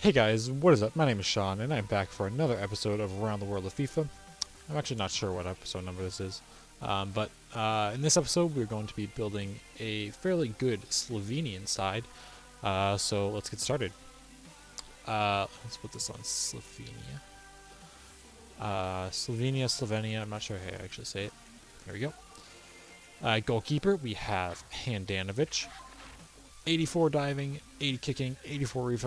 Hey guys, what is up? My name is Sean, and I'm back for another episode of Around the World of FIFA. I'm actually not sure what episode number this is, but in this episode we're going to be building a fairly good Slovenian side, so let's get started. Let's put this on Slovenia. Slovenia, I'm not sure how I actually say it. There we go. Goalkeeper, we have Handanovic. 84 diving, 80 kicking, 84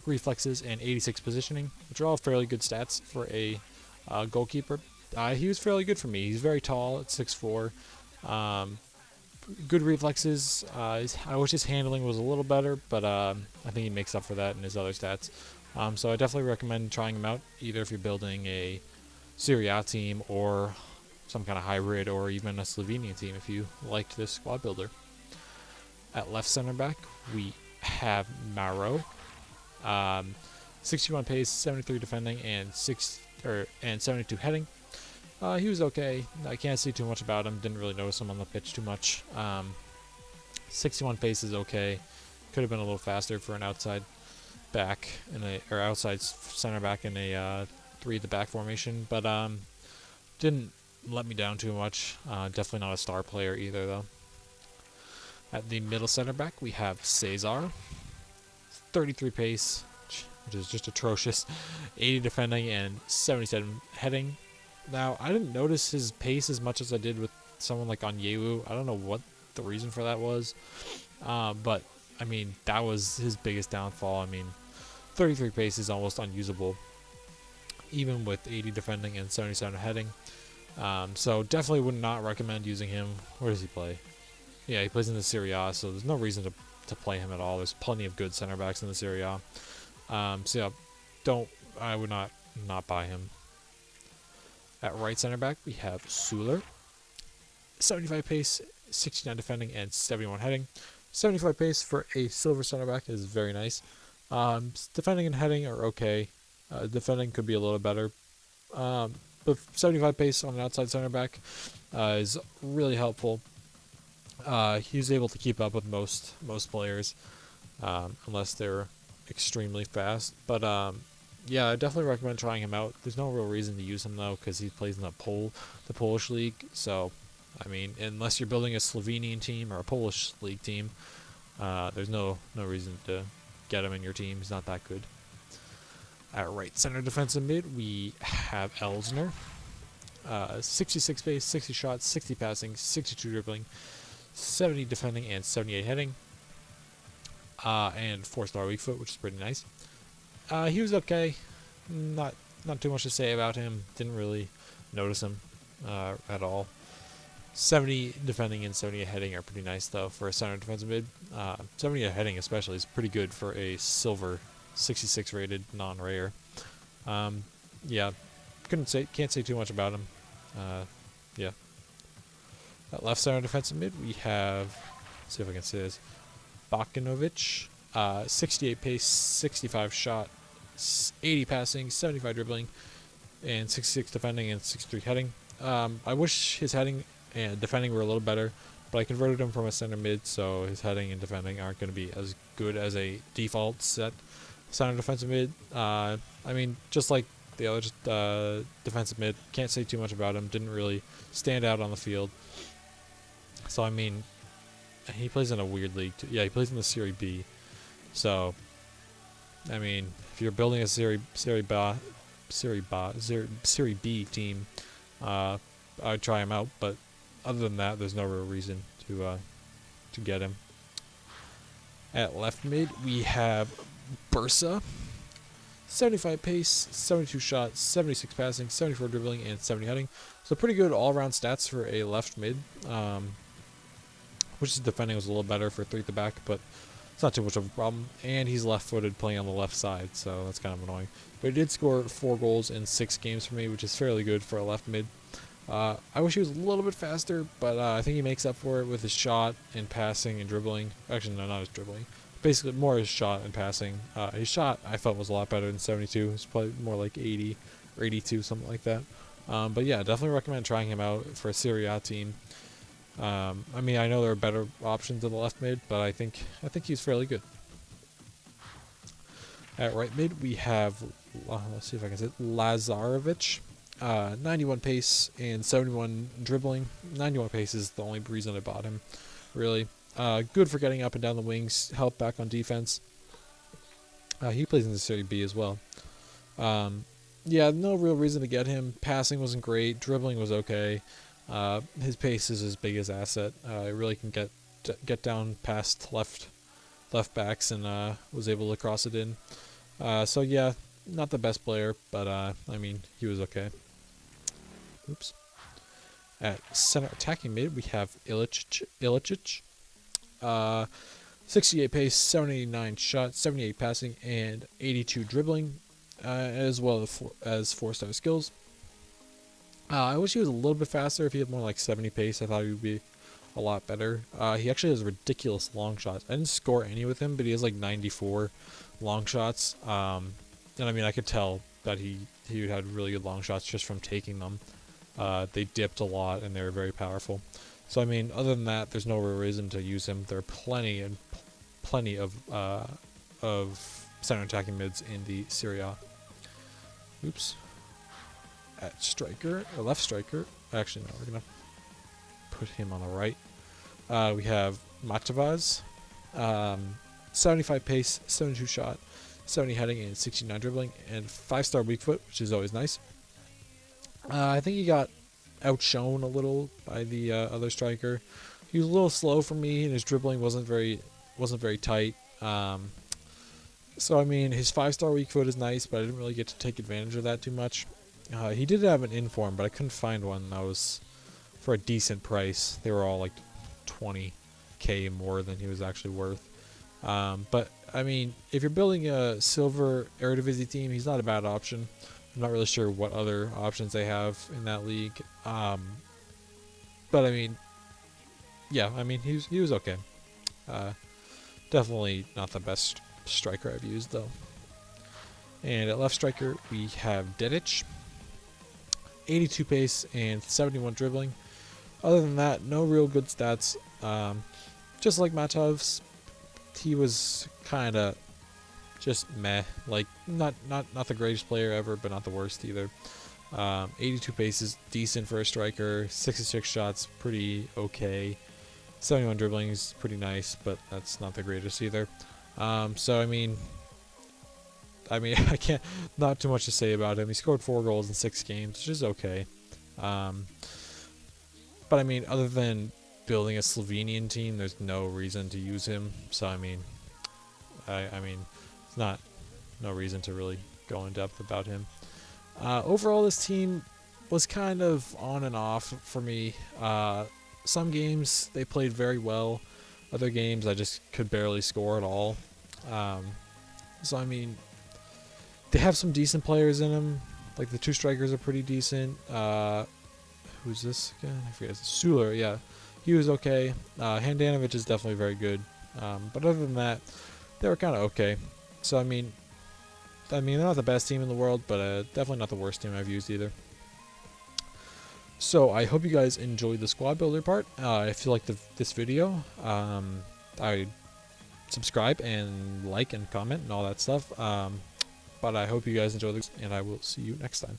reflexes, and 86 positioning, which are all fairly good stats for a goalkeeper. He was fairly good for me. He's very tall at 6'4". Good reflexes. I wish his handling was a little better, but I think he makes up for that in his other stats. So I definitely recommend trying him out, either if you're building a Serie A team or some kind of hybrid, or even a Slovenian team if you liked this squad builder. At left center back, we have Maro. 61 pace, 73 defending, and 72 heading. He was okay. I can't say too much about him. Didn't really notice him on the pitch too much. 61 pace is okay. Could have been a little faster for an outside back or outside center back in a 3 at the back formation, but didn't let me down too much. Definitely not a star player either, though. At the middle center back, we have Cesar. 33 pace, which is just atrocious. 80 defending and 77 heading. Now, I didn't notice his pace as much as I did with someone like Onyewu. I don't know what the reason for that was. But, I mean, that was his biggest downfall. I mean, 33 pace is almost unusable, even with 80 defending and 77 heading. So, definitely would not recommend using him. Where does he play? Yeah, he plays in the Serie A, so there's no reason to play him at all. There's plenty of good center backs in the Serie A. So yeah, I would not buy him. At right center back, we have Suler. 75 pace, 69 defending, and 71 heading. 75 pace for a silver center back is very nice. Defending and heading are okay. Defending could be a little better. But 75 pace on an outside center back is really helpful. He was able to keep up with most players, unless they're extremely fast. But yeah, I definitely recommend trying him out. There's no real reason to use him though, because he plays in the Polish league. So, I mean, unless you're building a Slovenian team or a Polish league team, there's no reason to get him in your team. He's not that good. At right center defensive mid, we have Elsner. 66 pace, 60 shots, 60 passing, 62 dribbling, 70 defending, and 78 heading, and 4-star weak foot, which is pretty nice. He was okay. Not too much to say about him. Didn't really notice him at all. 70 defending and 78 heading are pretty nice though for a center defensive mid. 78 heading especially is pretty good for a silver 66 rated non-rare. Yeah, can't say too much about him. Yeah. At left center defensive mid, we have, let's see if I can say this, Bakanovic. 68 pace, 65 shot, 80 passing, 75 dribbling, and 66 defending and 63 heading. I wish his heading and defending were a little better, but I converted him from a center mid, so his heading and defending aren't going to be as good as a default set center defensive mid. I mean, just like the other defensive mid, can't say too much about him. Didn't really stand out on the field. So, I mean, he plays in a weird league too. Yeah, he plays in the Serie B. So, I mean, if you're building a Serie B team, I'd try him out. But other than that, there's no real reason to get him. At left mid, we have Bursa. 75 pace, 72 shots, 76 passing, 74 dribbling, and 70 heading. So pretty good all-around stats for a left mid. Which his defending was a little better for 3 at the back, but it's not too much of a problem. And he's left-footed playing on the left side, so that's kind of annoying. But he did score 4 goals in 6 games for me, which is fairly good for a left mid. I wish he was a little bit faster, but I think he makes up for it with his shot and passing and dribbling. Actually, no, not his dribbling. Basically, more his shot and passing. His shot, I felt, was a lot better than 72. It's probably more like 80 or 82, something like that. But yeah, definitely recommend trying him out for a Serie A team. I mean, I know there are better options in the left mid, but I think he's fairly good. At right mid, we have, let's see if I can say it, Lazarevic. 91 pace and 71 dribbling. 91 pace is the only reason I bought him, really. Good for getting up and down the wings, help back on defense. He plays in the Serie B as well. Yeah, no real reason to get him. Passing wasn't great. Dribbling was okay. His pace is his biggest asset. He really can get down past left backs and was able to cross it in. So yeah, not the best player, but I mean, he was okay. Oops. At center attacking mid, we have Ilicic. 68 pace, 79 shot, 78 passing, and 82 dribbling, as well as 4-star skills. I wish he was a little bit faster. If he had more like 70 pace, I thought he would be a lot better. He actually has ridiculous long shots. I didn't score any with him, but he has like 94 long shots. And I mean, I could tell that he had really good long shots just from taking them. They dipped a lot, and they were very powerful. So I mean, other than that, there's no real reason to use him. There are plenty of center attacking mids in the Serie A. Oops. At striker, or left striker. Actually, no, we're gonna put him on the right. We have Matavaz. 75 pace, 72 shot, 70 heading, and 69 dribbling, and 5-star weak foot, which is always nice. I think he got outshone a little by the other striker. He was a little slow for me, and his dribbling wasn't very tight. So I mean, his 5-star weak foot is nice, but I didn't really get to take advantage of that too much. He did have an inform, but I couldn't find one that was for a decent price. They were all like 20k more than he was actually worth. But I mean, if you're building a silver Eredivisie team, he's not a bad option. I'm not really sure what other options they have in that league. But I mean, yeah, I mean, he was okay. Definitely not the best striker I've used though. And at left striker we have Dedic. 82 pace and 71 dribbling. Other than that, no real good stats. Just like Matov's, he was kind of just meh. Like not the greatest player ever, but not the worst either. 82 pace is decent for a striker. 66 shots, pretty okay. 71 dribbling is pretty nice, but that's not the greatest either. So I mean, I can't, not too much to say about him. He scored 4 goals in 6 games, which is okay. But I mean, other than building a Slovenian team, there's no reason to use him. So I mean, I mean, it's no reason to really go in depth about him. Overall, this team was kind of on and off for me. Some games they played very well. Other games I just could barely score at all. So I mean, they have some decent players in them. Like the 2 strikers are pretty decent. Who's this again? I forget. Suler, yeah. He was okay. Handanovic is definitely very good. But other than that, they were kind of okay. So I mean, they're not the best team in the world, but definitely not the worst team I've used either. So I hope you guys enjoyed the squad builder part. If you liked this video, I subscribe and like and comment and all that stuff. But I hope you guys enjoy this, and I will see you next time.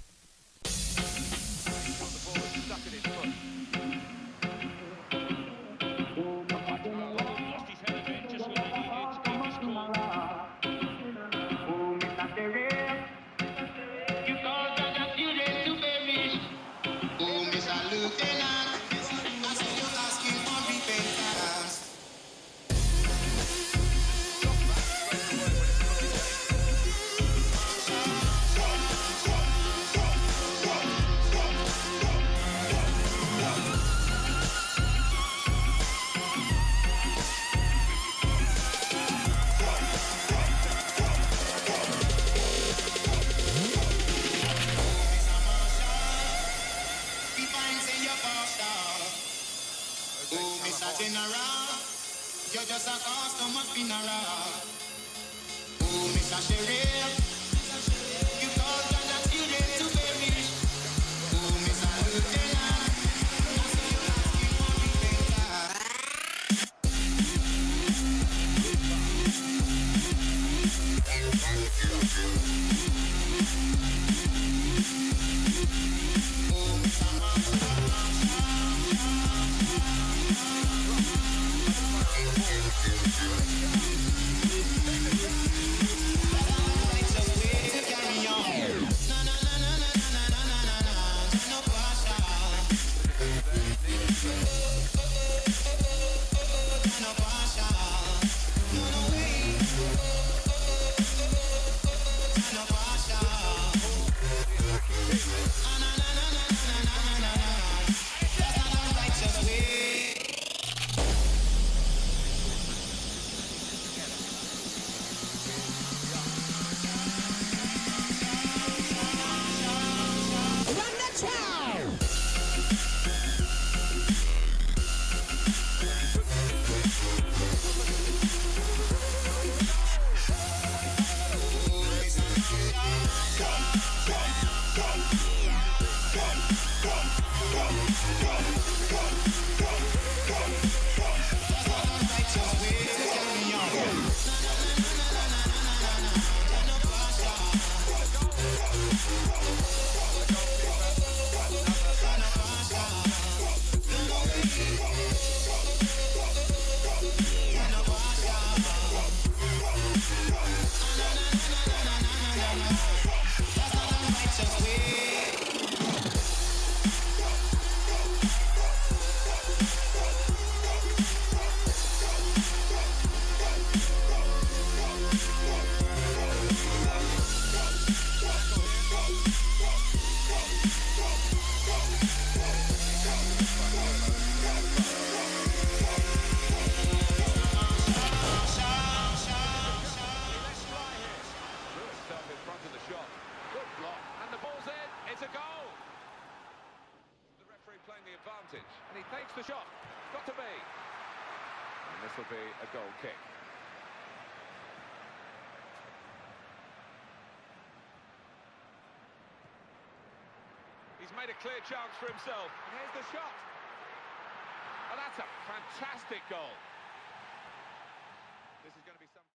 Playing the advantage, and he takes the shot. Got to be. And this will be a goal kick. He's made a clear chance for himself. And here's the shot. And that's a fantastic goal.